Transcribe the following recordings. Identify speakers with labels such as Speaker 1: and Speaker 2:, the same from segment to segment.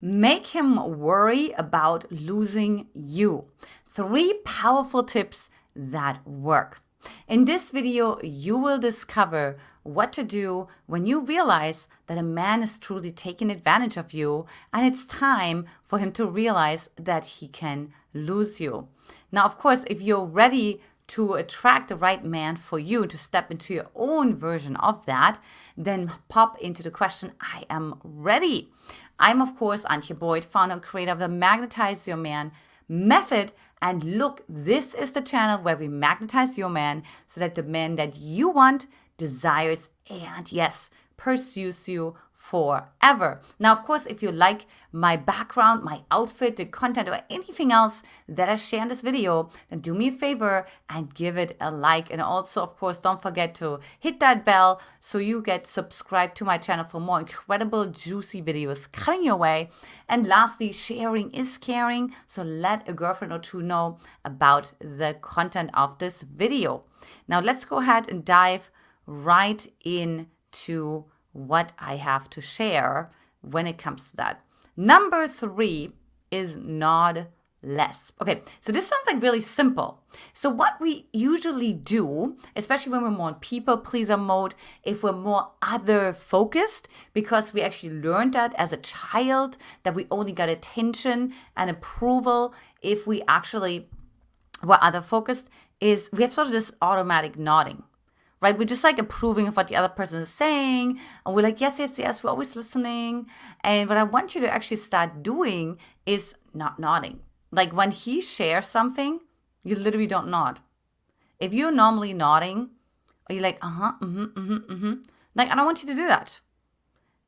Speaker 1: Make him worry about losing you. 3 powerful tips that work. In this video, you will discover what to do when you realize that a man is truly taking advantage of you and it's time for him to realize that he can lose you. Now, of course, if you're ready to attract the right man for you to step into your own version of that, then pop into the question, I am ready. I'm, of course, Antia, founder and creator of the Magnetize Your Man method. And look, this is the channel where we magnetize your man so that the man that you want desires and, yes, pursues you forever. Now, of course, if you like my background, my outfit, the content, or anything else that I share in this video, then do me a favor and give it a like. And also, of course, don't forget to hit that bell so you get subscribed to my channel for more incredible, juicy videos coming your way. And lastly, sharing is caring. So let a girlfriend or two know about the content of this video. Now, let's go ahead and dive right into what I have to share when it comes to that. Number 3 is nod less. Okay, so this sounds like really simple. So what we usually do, especially when we're more in people pleaser mode, if we're more other focused, because we actually learned that as a child, that we only got attention and approval if we actually were other focused, is we have sort of this automatic nodding. Right? We're just like approving of what the other person is saying. And we're like, yes, yes, yes, we're always listening. And what I want you to actually start doing is not nodding. Like when he shares something, you literally don't nod. If you're normally nodding, or you're like, like, I don't want you to do that.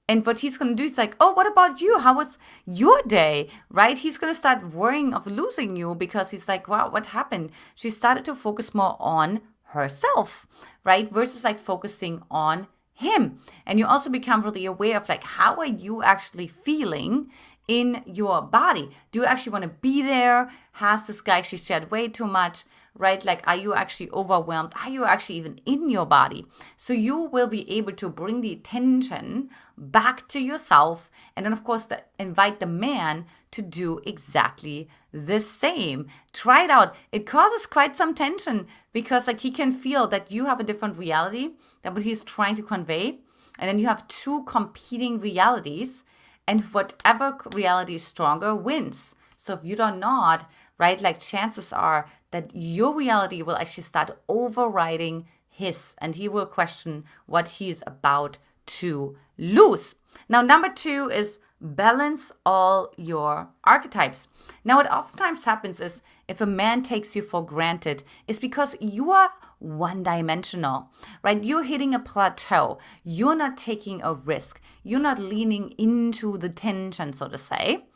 Speaker 1: And what he's going to do is like, oh, what about you? How was your day? Right? He's going to start worrying of losing you because he's like, wow, what happened? She started to focus more on herself, right? Versus like focusing on him. And you also become really aware of like, how are you actually feeling in your body? Do you actually want to be there? Has this guy actually shared way too much? Right? Like, are you actually overwhelmed? Are you actually even in your body? So you will be able to bring the attention back to yourself. And then, of course, invite the man to do exactly the same. Try it out. It causes quite some tension because like he can feel that you have a different reality than what he's trying to convey. And then you have 2 competing realities. And whatever reality is stronger wins. So if you don't nod, right, like chances are that your reality will actually start overriding his, and he will question what he is about to lose. Now, number 2 is balance all your archetypes. Now, what oftentimes happens is if a man takes you for granted, it's because you are one-dimensional, right? You're hitting a plateau. You're not taking a risk. You're not leaning into the tension, so to say.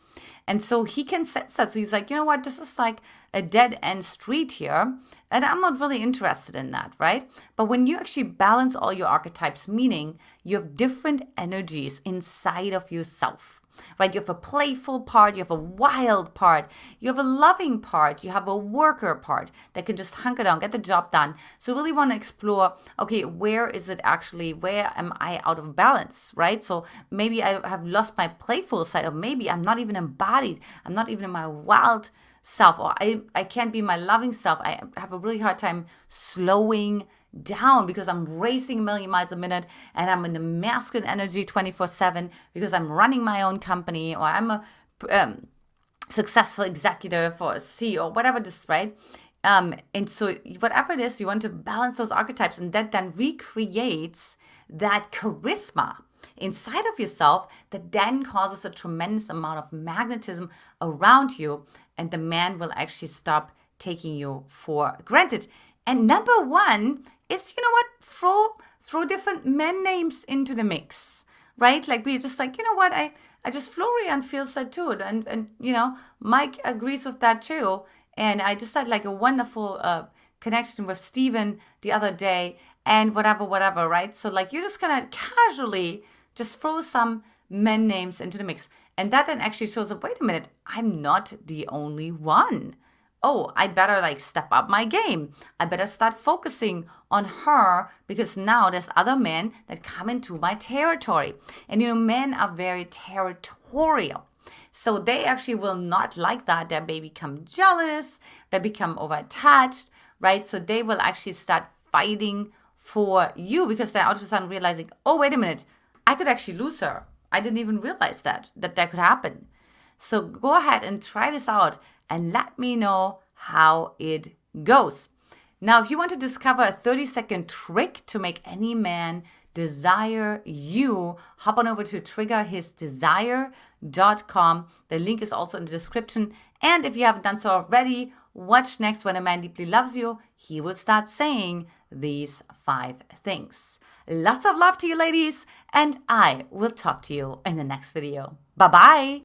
Speaker 1: And so he can sense that. So he's like, you know what, this is like a dead-end street here, and I'm not really interested in that, right? But when you actually balance all your archetypes, meaning you have different energies inside of yourself, right? You have a playful part, you have a wild part, you have a loving part, you have a worker part that can just hunker down, get the job done. So really want to explore, okay, where is it actually, where am I out of balance, right? So maybe I have lost my playful side, or maybe I'm not even embodied, I'm not even in my wild self, or I can't be my loving self. I have a really hard time slowing down because I'm racing a million miles a minute and I'm in the masculine energy 24/7 because I'm running my own company, or I'm a successful executive or a CEO, whatever this, right? And so whatever it is, you want to balance those archetypes, and that then recreates that charisma inside of yourself that then causes a tremendous amount of magnetism around you, and the man will actually stop taking you for granted. And number 1 is, you know what, throw different men names into the mix, right? Like we're just like, you know what, I just Florian feels that too, and you know, Mike agrees with that too, and I just had like a wonderful connection with Steven the other day, and whatever, right? So like you're just gonna casually just throw some men names into the mix, and that then actually shows up, wait a minute, I'm not the only one. Oh, I better like step up my game. I better start focusing on her because now there's other men that come into my territory. And you know, men are very territorial. So they actually will not like that. They may become jealous, they become over-attached, right? So they will actually start fighting for you because they're all of a sudden realizing, oh, wait a minute, I could actually lose her. I didn't even realize that could happen. So go ahead and try this out and let me know how it goes. Now, if you want to discover a 30-second trick to make any man desire you, hop on over to triggerhisdesire.com. The link is also in the description. And if you haven't done so already, watch next. When a man deeply loves you, he will start saying these 5 things. Lots of love to you, ladies, and I will talk to you in the next video. Bye-bye.